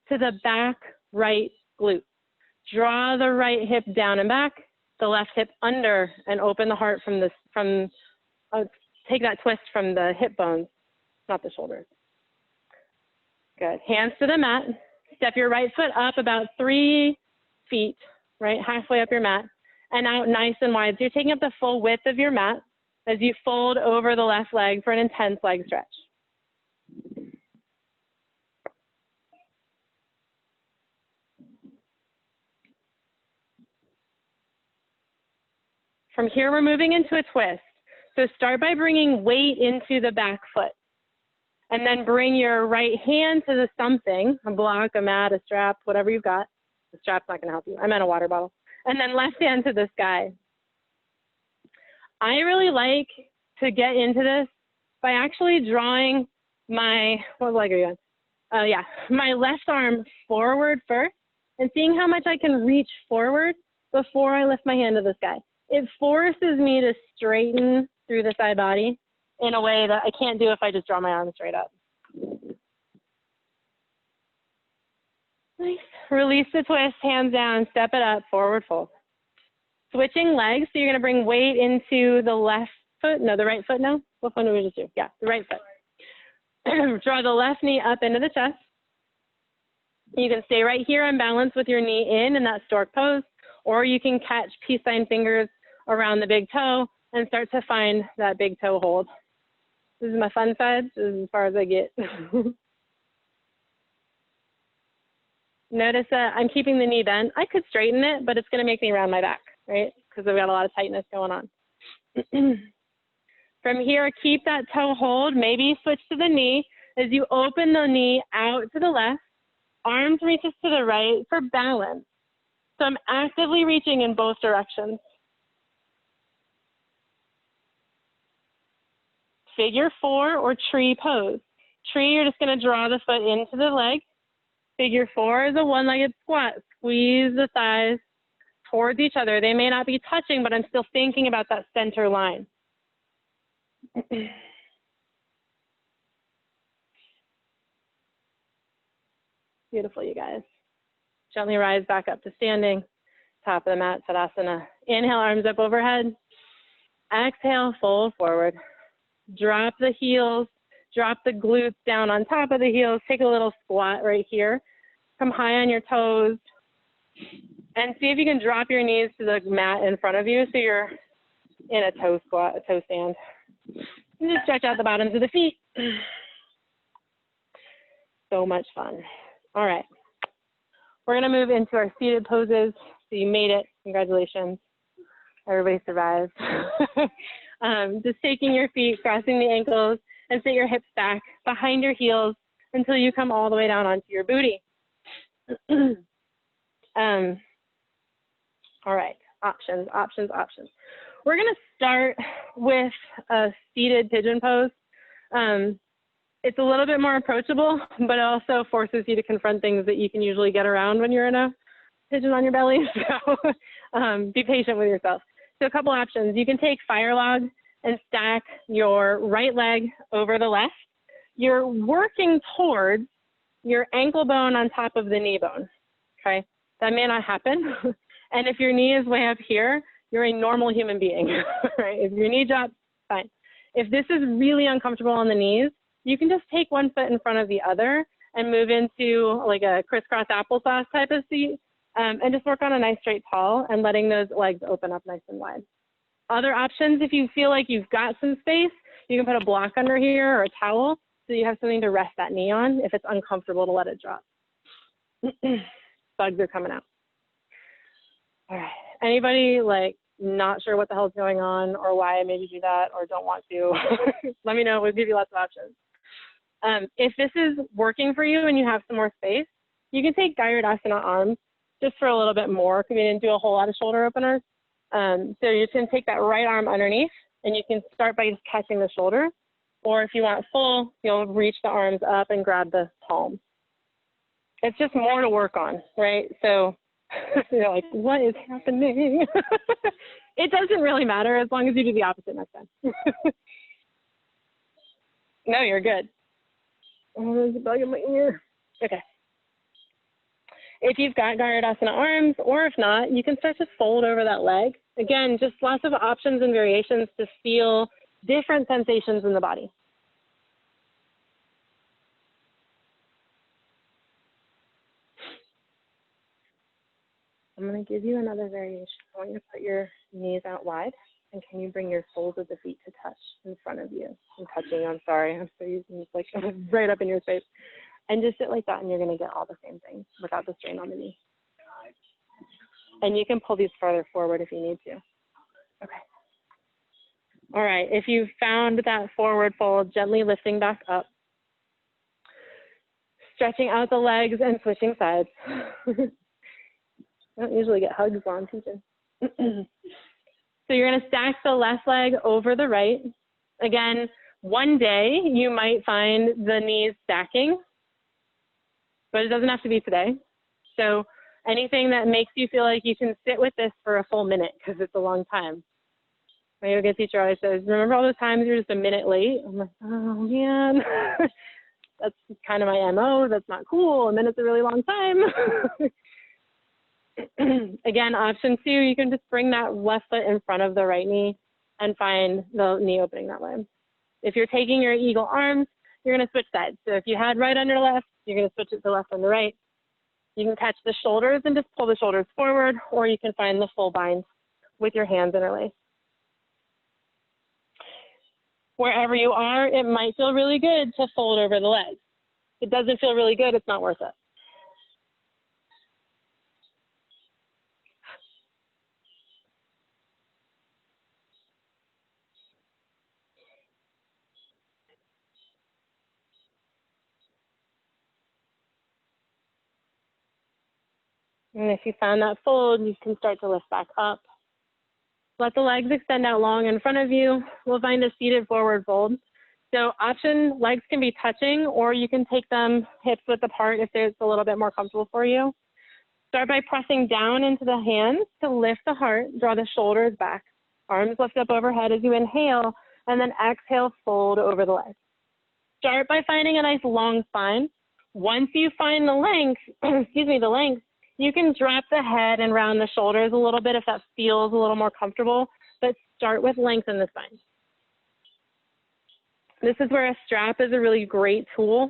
to the back right glute. Draw the right hip down and back, the left hip under, and open the heart from this, take that twist from the hip bones, not the shoulders. Good. Hands to the mat. Step your right foot up about 3 feet, right, halfway up your mat, and out nice and wide. So you're taking up the full width of your mat as you fold over the left leg for an intense leg stretch. From here, we're moving into a twist. So start by bringing weight into the back foot. And then bring your right hand to the something, a block, a mat, a strap, whatever you've got. The strap's not going to help you. I meant a water bottle. And then left hand to the sky. I really like to get into this by actually drawing my, what leg are you on? My left arm forward first and seeing how much I can reach forward before I lift my hand to the sky. It forces me to straighten through the side body in a way that I can't do if I just draw my arm straight up. Nice. Release the twist, hands down, step it up, forward fold. Switching legs, so you're gonna bring weight into the left foot, no, the right foot now? What one did we just do? Yeah, the right foot. Draw the left knee up into the chest. You can stay right here and balance with your knee in that stork pose, or you can catch peace sign fingers around the big toe and start to find that big toe hold. This is my fun side. This is as far as I get. Notice that I'm keeping the knee bent. I could straighten it, but it's going to make me round my back, right? Because I've got a lot of tightness going on. From here, keep that toe hold. Maybe switch to the knee. As you open the knee out to the left, arms reaches to the right for balance. So I'm actively reaching in both directions. Figure 4 or tree pose. Tree, you're just going to draw the foot into the leg. Figure 4 is a one-legged squat. Squeeze the thighs, towards each other. They may not be touching, but I'm still thinking about that center line. Beautiful, you guys. Gently rise back up to standing, top of the mat, Tadasana. Inhale, arms up overhead. Exhale, fold forward. Drop the heels, drop the glutes down on top of the heels. Take a little squat right here. Come high on your toes. And see if you can drop your knees to the mat in front of you so you're in a toe squat, a toe stand. And just stretch out the bottoms of the feet. So much fun. All right. We're going to move into our seated poses. So you made it. Congratulations. Everybody survived. Just taking your feet, crossing the ankles, and sit your hips back behind your heels until you come all the way down onto your booty. All right, options. We're going to start with a seated pigeon pose. It's a little bit more approachable, but it also forces you to confront things that you can usually get around when you're in a pigeon on your belly. So be patient with yourself. So a couple options. You can take fire log and stack your right leg over the left. You're working towards your ankle bone on top of the knee bone, okay? That may not happen. And if your knee is way up here, you're a normal human being, right? If your knee drops, fine. If this is really uncomfortable on the knees, you can just take one foot in front of the other and move into like a crisscross applesauce type of seat, and just work on a nice straight tall and letting those legs open up nice and wide. Other options, if you feel like you've got some space, you can put a block under here or a towel so you have something to rest that knee on if it's uncomfortable to let it drop. Bugs are coming out. All right, anybody like not sure what the hell's going on or why I made you do that or don't want to, let me know. We'll give you lots of options. If this is working for you and you have some more space, you can take Gayurdasana arms just for a little bit more because we didn't do a whole lot of shoulder openers. So you can take that right arm underneath and you can start by just catching the shoulder. Or if you want full, you'll reach the arms up and grab the palm. It's just more to work on, right? So you're like, what is happening? It doesn't really matter as long as you do the opposite next time. No, you're good. Oh, there's a bug in my ear. Okay. If you've got Gayurdasana arms, or if not, you can start to fold over that leg. Again, just lots of options and variations to feel different sensations in the body. I'm going to give you another variation. I want you to put your knees out wide, and can you bring your soles of the feet to touch in front of you? I'm touching, I'm sorry. I'm so used to like right up in your face. And just sit like that, and you're going to get all the same things without the strain on the knee. And you can pull these farther forward if you need to. Okay. All right, if you've found that forward fold, gently lifting back up. Stretching out the legs and switching sides. I don't usually get hugs while I'm teaching. So you're going to stack the left leg over the right. Again, one day you might find the knees stacking, but it doesn't have to be today. So anything that makes you feel like you can sit with this for a full minute because it's a long time. My yoga teacher always says, remember all those times you're just a minute late? I'm like, oh man, that's kind of my MO. That's not cool. A minute's a really long time. Again, option 2, you can just bring that left foot in front of the right knee and find the knee opening that way. If you're taking your eagle arms, you're going to switch sides. So if you had right under left, you're going to switch it to left under right. You can catch the shoulders and just pull the shoulders forward, or you can find the full bind with your hands interlaced. Wherever you are, it might feel really good to fold over the legs. If it doesn't feel really good, it's not worth it. And if you found that fold, you can start to lift back up. Let the legs extend out long in front of you. We'll find a seated forward fold. So option, legs can be touching, or you can take them hips width apart if it's a little bit more comfortable for you. Start by pressing down into the hands to lift the heart, draw the shoulders back. Arms lift up overhead as you inhale, and then exhale, fold over the legs. Start by finding a nice long spine. Once you find the length, the length, you can drop the head and round the shoulders a little bit if that feels a little more comfortable, but start with length in the spine. This is where a strap is a really great tool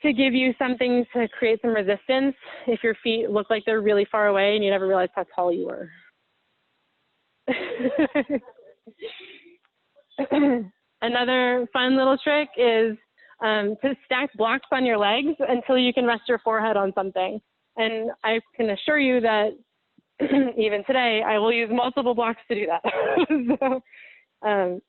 to give you something to create some resistance if your feet look like they're really far away and you never realized how tall you were. Another fun little trick is to stack blocks on your legs until you can rest your forehead on something. And I can assure you that even today, I will use multiple blocks to do that. So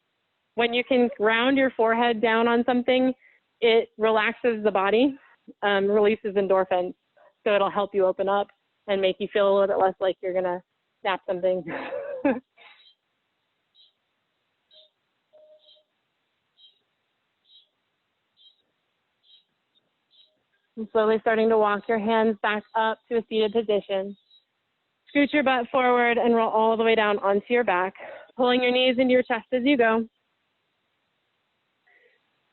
when you can ground your forehead down on something, it relaxes the body, releases endorphins. So it'll help you open up and make you feel a little bit less like you're gonna snap something. And slowly starting to walk your hands back up to a seated position. Scoot your butt forward and roll all the way down onto your back, pulling your knees into your chest as you go.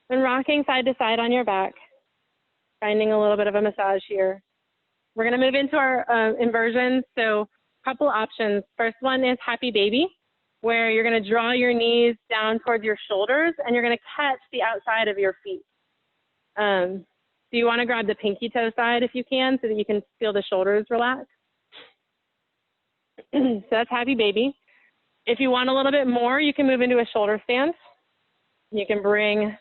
And rocking side to side on your back, finding a little bit of a massage here. We're gonna move into our inversions. So a couple options. First one is happy baby, where you're gonna draw your knees down towards your shoulders and you're gonna catch the outside of your feet. So you wanna grab the pinky toe side if you can so that you can feel the shoulders relax. So that's happy baby. If you want a little bit more, you can move into a shoulder stand. You can bring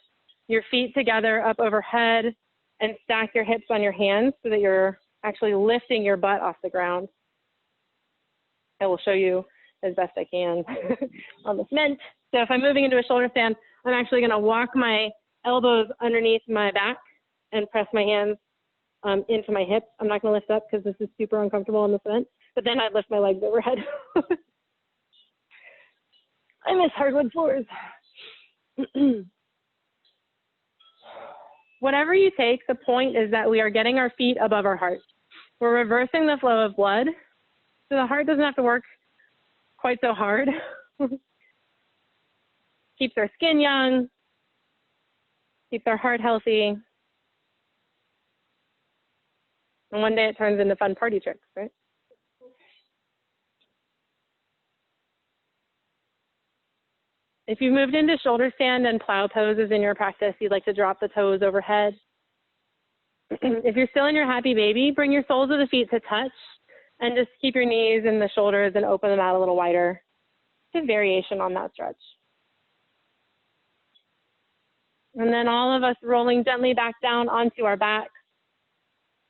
your feet together up overhead and stack your hips on your hands so that you're actually lifting your butt off the ground. I will show you as best I can on the cement. So if I'm moving into a shoulder stand, I'm actually gonna walk my elbows underneath my back and press my hands into my hips. I'm not gonna lift up because this is super uncomfortable on the cement, but then I'd lift my legs overhead. I miss hardwood floors. Whatever you take, the point is that we are getting our feet above our heart. We're reversing the flow of blood, so the heart doesn't have to work quite so hard. Keeps our skin young, keeps our heart healthy. And one day it turns into fun party tricks, right? If you've moved into shoulder stand and plow poses in your practice, you'd like to drop the toes overhead. If you're still in your happy baby, bring your soles of the feet to touch and just keep your knees and the shoulders and open them out a little wider. Just a variation on that stretch. And then all of us rolling gently back down onto our backs,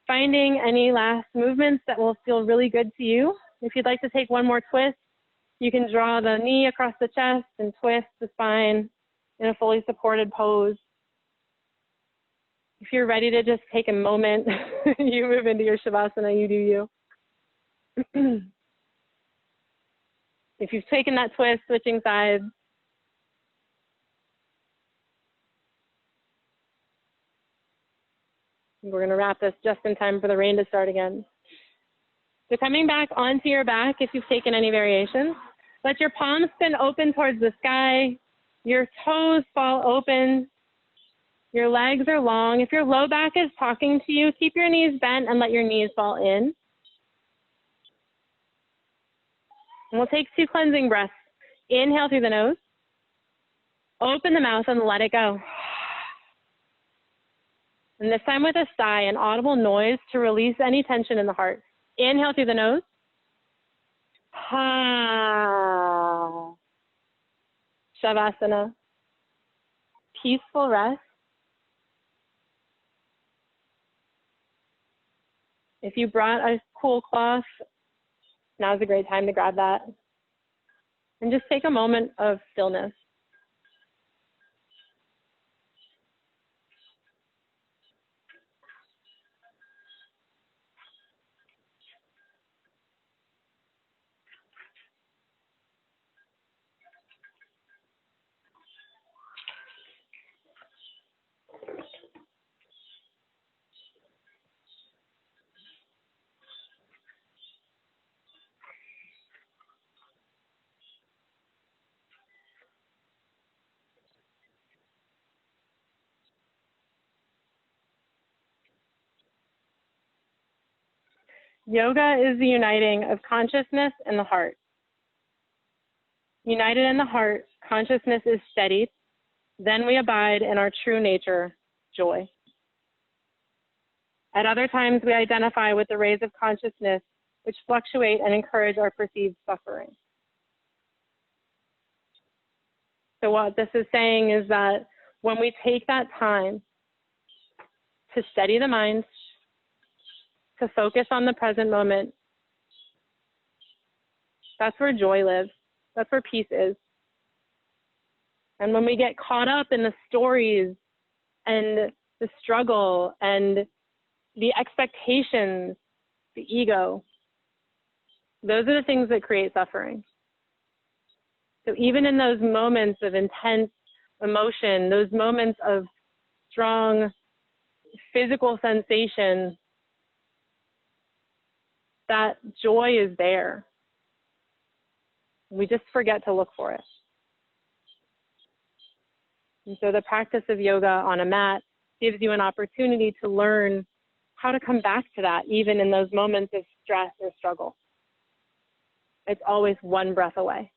finding any last movements that will feel really good to you. If you'd like to take one more twist, you can draw the knee across the chest and twist the spine in a fully supported pose. If you're ready to just take a moment, you move into your Shavasana, you do you. If you've taken that twist, switching sides. We're gonna wrap this just in time for the rain to start again. So coming back onto your back, if you've taken any variations, let your palms spin open towards the sky. Your toes fall open. Your legs are long. If your low back is talking to you, keep your knees bent and let your knees fall in. And we'll take 2 cleansing breaths. Inhale through the nose. Open the mouth and let it go. And this time with a sigh, an audible noise to release any tension in the heart. Inhale through the nose. Ha. Shavasana. Peaceful rest. If you brought a cool cloth, now's a great time to grab that. And just take a moment of stillness. Yoga is the uniting of consciousness and the heart. United in the heart, consciousness is steadied. Then we abide in our true nature, joy. At other times, we identify with the rays of consciousness, which fluctuate and encourage our perceived suffering. So what this is saying is that when we take that time to steady the mind, to focus on the present moment, that's where joy lives. That's where peace is. And when we get caught up in the stories and the struggle and the expectations, the ego, those are the things that create suffering. So even in those moments of intense emotion, those moments of strong physical sensation, that joy is there. We just forget to look for it. And so the practice of yoga on a mat gives you an opportunity to learn how to come back to that, even in those moments of stress or struggle. It's always one breath away.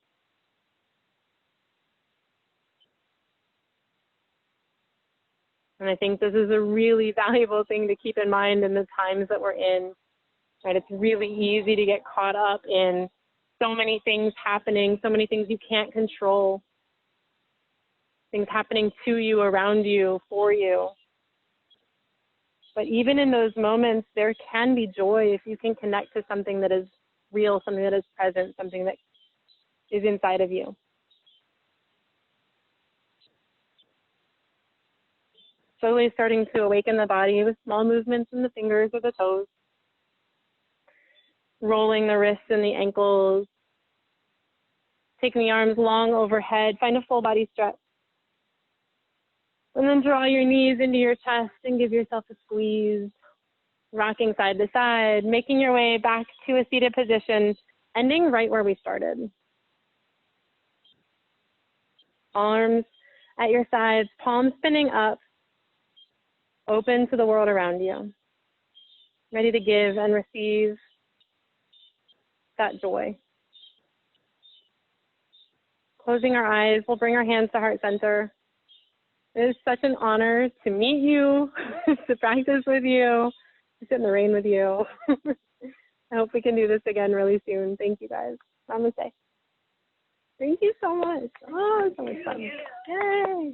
And I think this is a really valuable thing to keep in mind in the times that we're in. Right? It's really easy to get caught up in so many things happening, so many things you can't control, things happening to you, around you, for you. But even in those moments, there can be joy if you can connect to something that is real, something that is present, something that is inside of you. Slowly starting to awaken the body with small movements in the fingers or the toes. Rolling the wrists and the ankles. Taking the arms long overhead. Find a full body stretch. And then draw your knees into your chest and give yourself a squeeze. Rocking side to side. Making your way back to a seated position. Ending right where we started. Arms at your sides. Palms spinning up. Open to the world around you. Ready to give and receive that joy. Closing our eyes, we'll bring our hands to heart center. It is such an honor to meet you, to practice with you, to sit in the rain with you. I hope we can do this again really soon. Thank you guys. Namaste. Thank you so much. Oh, so much fun. Yay.